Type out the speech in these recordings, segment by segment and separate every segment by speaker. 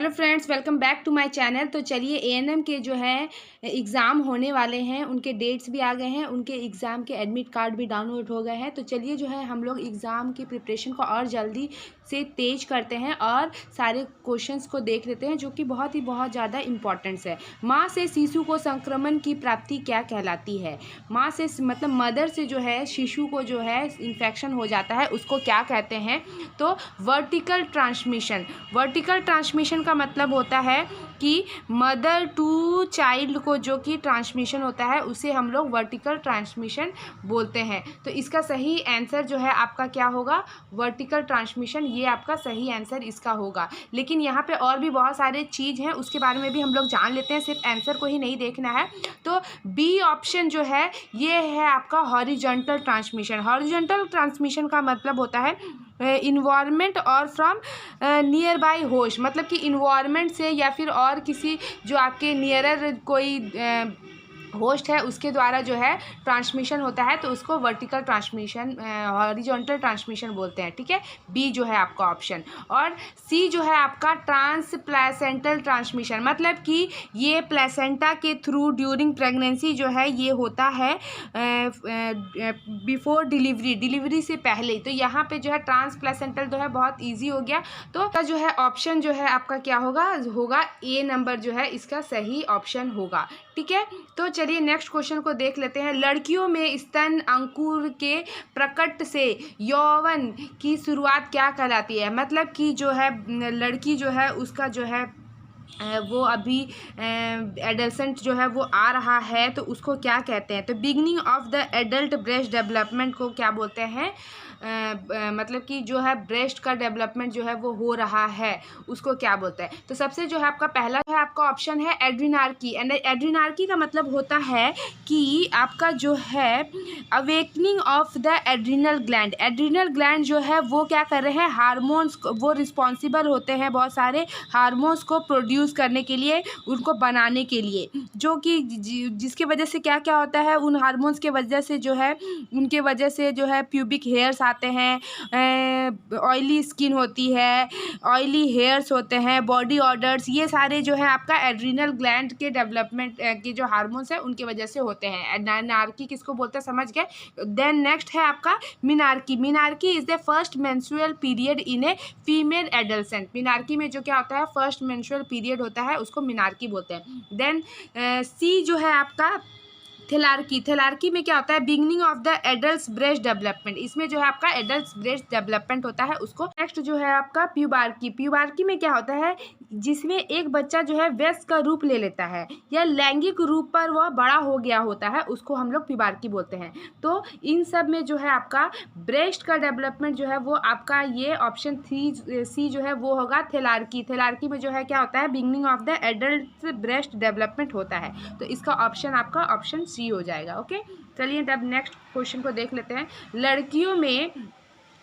Speaker 1: Hello friends, welcome back to my channel. तो चलिए ANM के जो है एग्ज़ाम होने वाले हैं, उनके डेट्स भी आ गए हैं, उनके एग्ज़ाम के एडमिट कार्ड भी डाउनलोड हो गए हैं। तो चलिए जो है हम लोग एग्ज़ाम की प्रिपरेशन को और जल्दी से तेज करते हैं और सारे क्वेश्चंस को देख लेते हैं जो कि बहुत ज़्यादा इम्पॉर्टेंट्स है। माँ से शिशु को संक्रमण की प्राप्ति क्या कहलाती है? माँ से मतलब मदर से जो है शिशु को जो है इन्फेक्शन हो जाता है, उसको क्या कहते हैं? तो वर्टिकल ट्रांसमिशन। वर्टिकल ट्रांसमिशन का मतलब होता है कि मदर टू चाइल्ड को जो कि ट्रांसमिशन होता है उसे हम लोग वर्टिकल ट्रांसमिशन बोलते हैं। तो इसका सही आंसर जो है आपका क्या होगा? वर्टिकल ट्रांसमिशन, ये आपका सही आंसर इसका होगा। लेकिन यहाँ पे और भी बहुत सारे चीज़ हैं, उसके बारे में भी हम लोग जान लेते हैं, सिर्फ आंसर को ही नहीं देखना है। तो बी ऑप्शन जो है ये है आपका हॉरिजॉन्टल ट्रांसमिशन। हॉरिजॉन्टल ट्रांसमिशन का मतलब होता है इन्वायरमेंट और फ्रॉम नियर बाई होस्ट, मतलब कि इन्वायरमेंट से या फिर और किसी जो आपके नियरर कोई होस्ट है उसके द्वारा जो है ट्रांसमिशन होता है, तो उसको वर्टिकल ट्रांसमिशन हॉरिजॉन्टल ट्रांसमिशन बोलते हैं। ठीक है, बी जो है आपका ऑप्शन। और सी जो है आपका ट्रांसप्लेसेंटल ट्रांसमिशन, मतलब कि ये प्लेसेंटा के थ्रू ड्यूरिंग प्रेगनेंसी जो है ये होता है बिफोर डिलीवरी से पहले। तो यहाँ पे जो है ट्रांसप्लेसेंटल जो है बहुत ईजी हो गया। तो जो है ऑप्शन जो है आपका क्या होगा ए नंबर जो है इसका सही ऑप्शन होगा। ठीक है, तो चलिए नेक्स्ट क्वेश्चन को देख लेते हैं। लड़कियों में स्तन अंकुर के प्रकट से यौवन की शुरुआत क्या कहलाती है? मतलब कि जो है लड़की जो है उसका जो है वो अभी एडल्सेंट जो है वो आ रहा है, तो उसको क्या कहते हैं? तो beginning of the adult breast development को क्या बोलते हैं? मतलब कि जो है ब्रेस्ट का डेवलपमेंट जो है वो हो रहा है, उसको क्या बोलते हैं? तो सबसे जो है आपका पहला है आपका ऑप्शन है एड्रीनार्की। एंड एड्रीनार्की का मतलब होता है कि आपका जो है awakening of the adrenal gland. Adrenal gland जो है वो क्या कर रहे हैं? हार्मोन्स, वो रिस्पॉन्सिबल होते हैं बहुत सारे हार्मोन्स को प्रोड्यूस करने के लिए, उनको बनाने के लिए, जो कि जिसके वजह से क्या क्या होता है, उन हार्मोन्स के वजह से जो है उनके वजह से जो है प्यूबिक हेयर्स आते हैं, ऑयली स्किन होती है, ऑयली हेयर्स होते हैं, बॉडी ऑर्डर्स, ये सारे जो है आपका एड्रिनल ग्लैंड के डेवलपमेंट के जो हार्मोन्स है उनके वजह से होते हैं। एड्रिनार्की किसको बोलते हैं समझ गए। देन नेक्स्ट है आपका menarche. Menarche is the first menstrual period in a female adolescent. Menarche में जो क्या होता है फर्स्ट मेंस्ट्रुअल पीरियड होता है, उसको मिनार्की बोलते हैं। देन सी जो है आपका थेलार्की। थेलार्की में क्या होता है? Beginning of the adult breast development. इसमें जो है आपका एडल्ट ब्रेस्ट डेवलपमेंट होता है उसको। नेक्स्ट जो है आपका प्यूबार्की। प्यूबार्की में क्या होता है? जिसमें एक बच्चा जो है वयस्क का रूप ले लेता है या लैंगिक रूप पर वह बड़ा हो गया होता है, उसको हम लोग प्यूबार्की बोलते हैं। तो इन सब में जो है आपका ब्रेस्ट का डेवलपमेंट जो है वो आपका ये ऑप्शन सी जो है वो होगा थेलार्की। थेलार्की में जो है क्या होता है? Beginning of the adult breast development होता है, तो इसका ऑप्शन आपका ऑप्शन सी हो जाएगा। ओके, चलिए तब नेक्स्ट क्वेश्चन को देख लेते हैं। लड़कियों में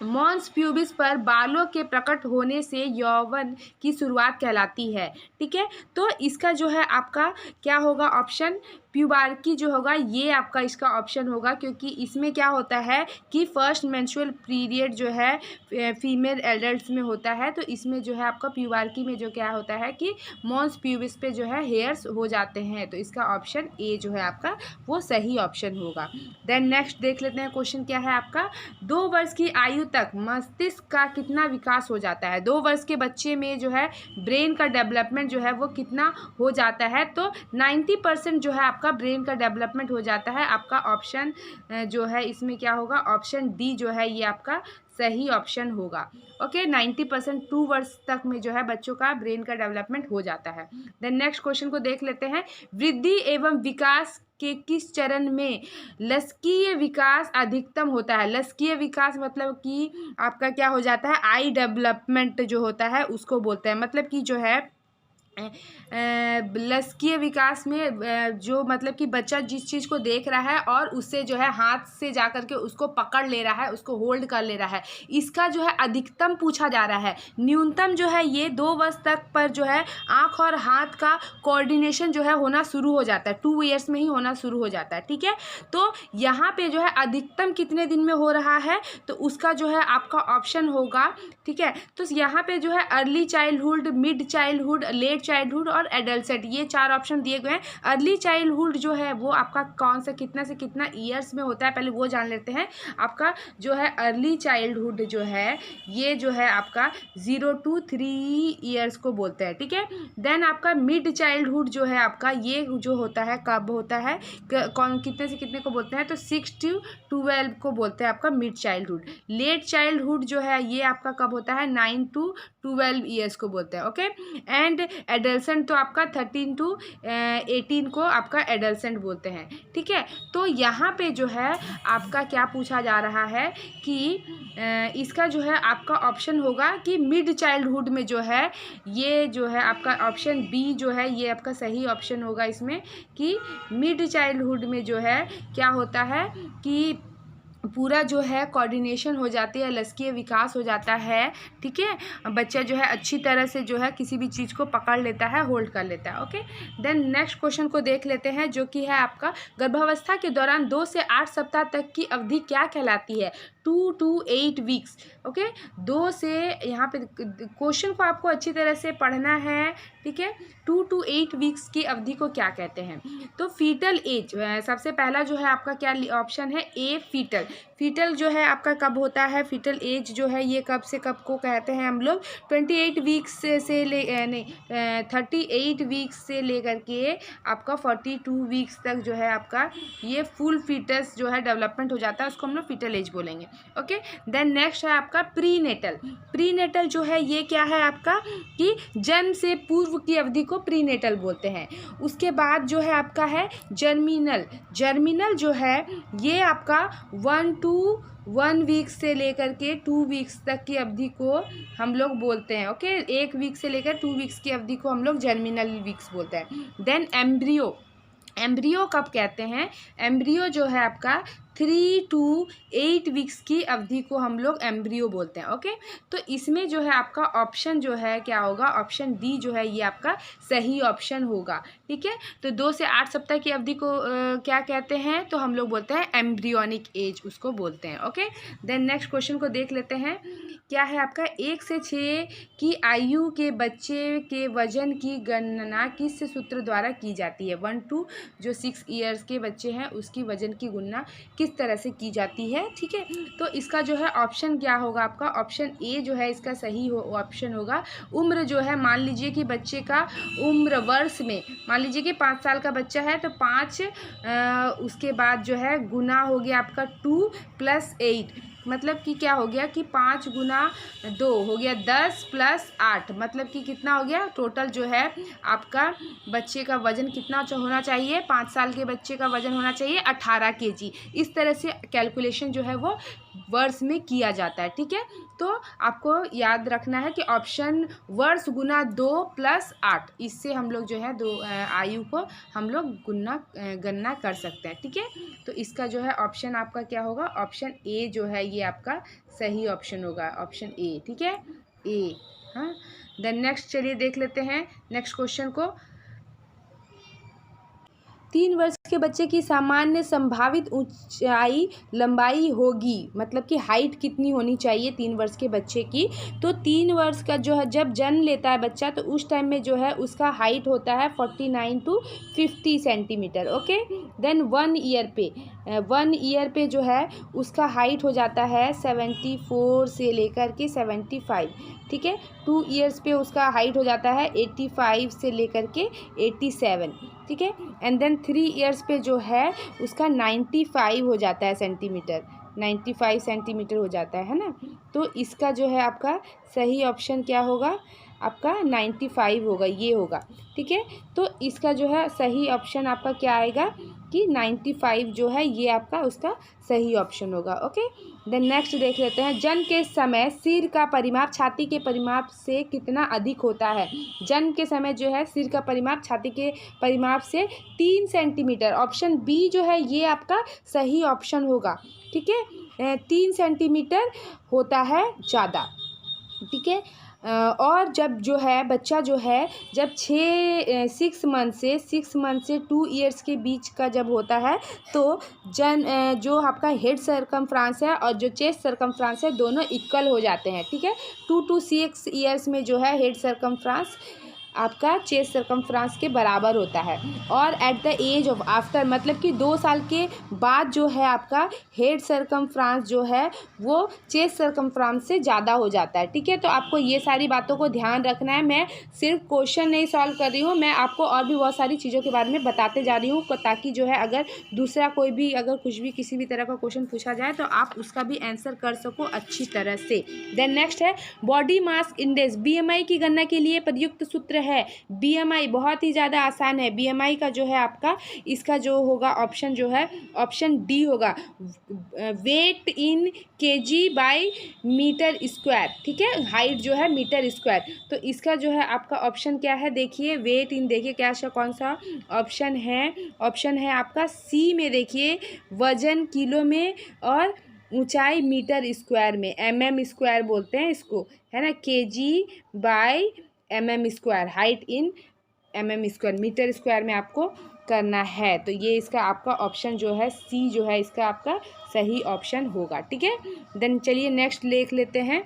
Speaker 1: मॉन्स प्यूबिस पर बालों के प्रकट होने से यौवन की शुरुआत कहलाती है। ठीक है, तो इसका जो है आपका क्या होगा ऑप्शन? प्यूबार्की जो होगा ये आपका इसका ऑप्शन होगा, क्योंकि इसमें क्या होता है कि फर्स्ट मेंस्ट्रुअल पीरियड जो है फीमेल एडल्ट्स में होता है, तो इसमें जो है आपका प्यूबार्की में जो क्या होता है कि मॉन्स प्यूबिस पे जो है हेयर्स हो जाते हैं, तो इसका ऑप्शन ए जो है आपका वो सही ऑप्शन होगा। देन नेक्स्ट देख लेते हैं क्वेश्चन क्या है आपका। 2 वर्ष की आयु तक मस्तिष्क का कितना विकास हो जाता है? 2 वर्ष के बच्चे में जो है ब्रेन का डेवलपमेंट जो है वो कितना हो जाता है? तो 90% जो है आपका ब्रेन का डेवलपमेंट हो जाता है। आपका ऑप्शन जो है इसमें क्या होगा? ऑप्शन डी जो है ये आपका सही ऑप्शन होगा। ओके, 90% 2 वर्ष तक में जो है बच्चों का ब्रेन का डेवलपमेंट हो जाता है। देन नेक्स्ट क्वेश्चन को देख लेते हैं। वृद्धि एवं विकास के किस चरण में लसकीय विकास अधिकतम होता है? लसकीय विकास मतलब कि आपका क्या हो जाता है? आई डेवलपमेंट जो होता है उसको बोलते हैं। मतलब कि जो है लसकीय विकास में जो मतलब कि बच्चा जिस चीज़ को देख रहा है और उससे जो है हाथ से जा कर के उसको पकड़ ले रहा है, उसको होल्ड कर ले रहा है, इसका जो है अधिकतम पूछा जा रहा है। न्यूनतम जो है ये 2 वर्ष तक पर जो है आँख और हाथ का कोऑर्डिनेशन जो है होना शुरू हो जाता है, 2 ईयर्स में ही होना शुरू हो जाता है, ठीक है। तो यहाँ पे जो है अधिकतम कितने दिन में हो रहा है, तो उसका जो है आपका ऑप्शन होगा, ठीक है। तो यहाँ पे जो है early childhood, mid childhood, late childhood और एडल्टसेट, ये 4 ऑप्शन दिए गए हैं। अर्ली चाइल्डहुड जो है वो आपका कौन सा कितना से कितना ईयर्स में होता है, पहले वो जान लेते हैं। आपका जो है अर्ली चाइल्डहुड जो है ये जो है आपका 0 to 3 ईयर्स को बोलते हैं, ठीक है। देन आपका मिड चाइल्डहुड जो है आपका ये जो होता है कब होता है, कौन कितने से कितने को बोलते हैं, तो 6 to 12 को बोलते हैं आपका मिड चाइल्डहुड। लेट चाइल्डहुड जो है ये आपका कब होता है, 9 to 12 ईयर्स को बोलते हैं, ओके। एंड एडल्सेंट तो आपका 13 to 18 को आपका एडल्सेंट बोलते हैं, ठीक है। तो यहाँ पे जो है आपका क्या पूछा जा रहा है कि इसका जो है आपका ऑप्शन होगा कि मिड चाइल्डहुड में जो है ये जो है आपका ऑप्शन बी जो है ये आपका सही ऑप्शन होगा इसमें, कि मिड चाइल्डहुड में जो है क्या होता है कि पूरा जो है कोऑर्डिनेशन हो जाती है, लसकीय विकास हो जाता है, ठीक है। बच्चा जो है अच्छी तरह से जो है किसी भी चीज़ को पकड़ लेता है, होल्ड कर लेता है, ओके। देन नेक्स्ट क्वेश्चन को देख लेते हैं, जो कि है आपका गर्भावस्था के दौरान 2 से 8 सप्ताह तक की अवधि क्या कहलाती है, 2 to 8 वीक्स, ओके। 2 से यहाँ पे क्वेश्चन को आपको अच्छी तरह से पढ़ना है, ठीक है। 2 to 8 वीक्स की अवधि को क्या कहते हैं, तो फीटल एज सबसे पहला जो है आपका क्या ऑप्शन है, ए फीटल। फीटल जो है आपका कब होता है, फीटल एज जो है ये कब से कब को कहते हैं हम लोग, 28 वीक्स से ले नहीं 38 वीक्स से लेकर के आपका 42 वीक्स तक जो है आपका ये फुल फीटस जो है डेवलपमेंट हो जाता है, उसको हम लोग फीटल एज बोलेंगे, ओके। देन नेक्स्ट है आपका प्री नेटल। प्री नेटल जो है ये क्या है आपका, कि जन्म से पूर्व की अवधि को प्री नेटल बोलते हैं। उसके बाद जो है आपका है जर्मिनल। जर्मिनल जो है ये आपका 1 to 1 वीक से लेकर के 2 वीक्स तक की अवधि को हम लोग बोलते हैं, ओके। 1 वीक से लेकर 2 वीक्स की अवधि को हम लोग जर्मिनल वीक्स बोलते हैं। Then embryo. एम्ब्रियो कब कहते हैं, एम्ब्रियो जो है आपका 3 to 8 वीक्स की अवधि को हम लोग एम्ब्रियो बोलते हैं, ओके। तो इसमें जो है आपका ऑप्शन जो है क्या होगा, ऑप्शन डी जो है ये आपका सही ऑप्शन होगा, ठीक है। तो 2 से 8 सप्ताह की अवधि को क्या कहते हैं, तो हम लोग बोलते हैं एम्ब्रियोनिक एज उसको बोलते हैं, ओके। देन नेक्स्ट क्वेश्चन को देख लेते हैं, क्या है आपका 1 से 6 की आयु के बच्चे के वजन की गणना किस सूत्र द्वारा की जाती है, 1 to जो 6 ईयर्स के बच्चे हैं उसकी वजन की गणना किस तरह से की जाती है, ठीक है। तो इसका जो है ऑप्शन क्या होगा आपका, ऑप्शन ए जो है इसका सही ऑप्शन होगा। उम्र जो है मान लीजिए कि बच्चे का उम्र वर्ष में मान लीजिए कि 5 साल का बच्चा है तो 5 उसके बाद जो है गुना हो गया आपका 2 + 8, मतलब कि क्या हो गया कि 5 गुना 2 हो गया 10 + 8, मतलब कि कितना हो गया टोटल जो है आपका बच्चे का वज़न कितना होना चाहिए, 5 साल के बच्चे का वज़न होना चाहिए 18 kg। इस तरह से कैलकुलेशन जो है वो वर्ष में किया जाता है, ठीक है। तो आपको याद रखना है कि ऑप्शन वर्ष गुना 2 + 8, इससे हम लोग जो है आयु को हम लोग गणना कर सकते हैं, ठीक है। तो इसका जो है ऑप्शन आपका क्या होगा, ऑप्शन ए जो है ये आपका सही ऑप्शन होगा, ऑप्शन ए, ठीक है, ए। हाँ, देन नेक्स्ट चलिए देख लेते हैं नेक्स्ट क्वेश्चन को। 3 वर्ष के बच्चे की सामान्य संभावित ऊंचाई लंबाई होगी, मतलब कि हाइट कितनी होनी चाहिए 3 वर्ष के बच्चे की, तो 3 वर्ष का जो है जब जन्म लेता है बच्चा तो उस टाइम में जो है उसका हाइट होता है 49 to 50 centimetre, okay. Then 1 year पे जो है उसका हाइट हो जाता है 74 से लेकर के 75, ठीक है। 2 ईयर्स पे उसका हाइट हो जाता है 85 से लेकर के 87, ठीक है। एंड देन 3 ईयर्स पे जो है उसका 95 हो जाता है सेंटीमीटर, 95 सेंटीमीटर हो जाता है ना। तो इसका जो है आपका सही ऑप्शन क्या होगा, आपका 95 होगा, ये होगा, ठीक है। तो इसका जो है सही ऑप्शन आपका क्या आएगा, कि 95 जो है ये आपका उसका सही ऑप्शन होगा। ओके, देन नेक्स्ट देख लेते हैं। जन्म के समय सिर का परिमाप छाती के परिमाप से कितना अधिक होता है? जन्म के समय जो है सिर का परिमाप छाती के परिमाप से 3 सेंटीमीटर, ऑप्शन बी जो है ये आपका सही ऑप्शन होगा। ठीक है, 3 सेंटीमीटर होता है ज़्यादा। ठीक है, और जब जो है बच्चा जो है जब 6 मंथ से 2 ईयर्स के बीच का जब होता है तो जो आपका हेड सरकमफ्रांस है और जो चेस्ट सरकमफ्रांस है दोनों इक्वल हो जाते हैं। ठीक है, 2 to 6 ईयर्स में जो है हेड सरकमफ्रांस आपका चेस्ट सरकमफ्रांस के बराबर होता है, और at the age of after मतलब कि 2 साल के बाद जो है आपका हेड सरकमफ्रांस जो है वो चेस्ट सरकमफ्रांस से ज़्यादा हो जाता है। ठीक है, तो आपको ये सारी बातों को ध्यान रखना है। मैं सिर्फ क्वेश्चन नहीं सॉल्व कर रही हूँ, मैं आपको और भी बहुत सारी चीज़ों के बारे में बताते जा रही हूँ, ताकि जो है अगर दूसरा कोई भी अगर कुछ भी किसी भी तरह का क्वेश्चन पूछा जाए तो आप उसका भी आंसर कर सको अच्छी तरह से। देन नेक्स्ट है बॉडी मास इंडेक्स, BMI की गणना के लिए प्रयुक्त सूत्र है। BMI बहुत ही ज़्यादा आसान है। BMI का जो है आपका इसका जो होगा ऑप्शन जो है ऑप्शन डी होगा, weight in KG by metre square. ठीक है, हाइट जो है मीटर स्क्वायर, तो इसका जो है आपका ऑप्शन क्या है देखिए, वेट इन देखिए क्या कौन सा ऑप्शन है आपका सी में। देखिए वजन किलो में और ऊंचाई मीटर स्क्वायर में, MM स्क्वायर बोलते हैं इसको, है ना, KG by MM square, height in MM square, metre square में आपको करना है। तो ये इसका आपका ऑप्शन जो है सी जो है इसका आपका सही ऑप्शन होगा। ठीक है, देन चलिए नेक्स्ट लिख लेते हैं।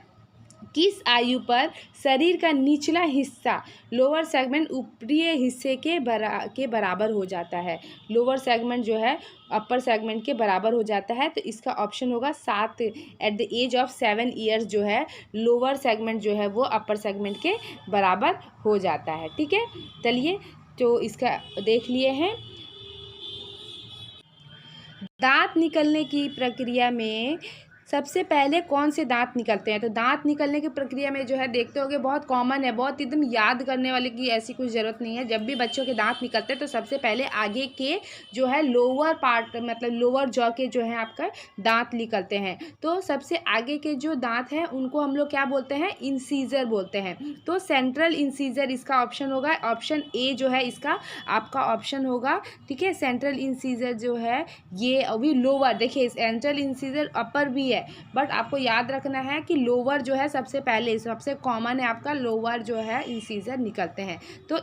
Speaker 1: किस आयु पर शरीर का निचला हिस्सा लोअर सेगमेंट ऊपरी हिस्से के बराबर हो जाता है? लोअर सेगमेंट जो है अपर सेगमेंट के बराबर हो जाता है, तो इसका ऑप्शन होगा 7 at the age of 7 years जो है लोअर सेगमेंट जो है वो अपर सेगमेंट के बराबर हो जाता है। ठीक है, चलिए तो इसका देख लिए हैं। दांत निकलने की प्रक्रिया में सबसे पहले कौन से दांत निकलते हैं? तो दांत निकलने की प्रक्रिया में जो है देखते होगे बहुत कॉमन है, बहुत एकदम याद करने वाले की ऐसी कुछ ज़रूरत नहीं है। जब भी बच्चों के दांत निकलते हैं तो सबसे पहले आगे के जो है लोअर पार्ट मतलब लोअर जॉ के जो है आपका दांत निकलते हैं। तो सबसे आगे के जो दांत हैं उनको हम लोग क्या बोलते हैं? इंसीजर बोलते हैं। तो सेंट्रल इंसीजर इसका ऑप्शन होगा, ऑप्शन ए जो है इसका आपका ऑप्शन होगा। ठीक है, सेंट्रल इंसीजर जो है ये अभी लोअर, देखिए सेंट्रल इंसीजर अपर भी है, बट आपको याद रखना है कि लोअर जो है सबसे पहले सबसे कॉमन है आपका लोअर जो है इंसीजर निकलते हैं। तो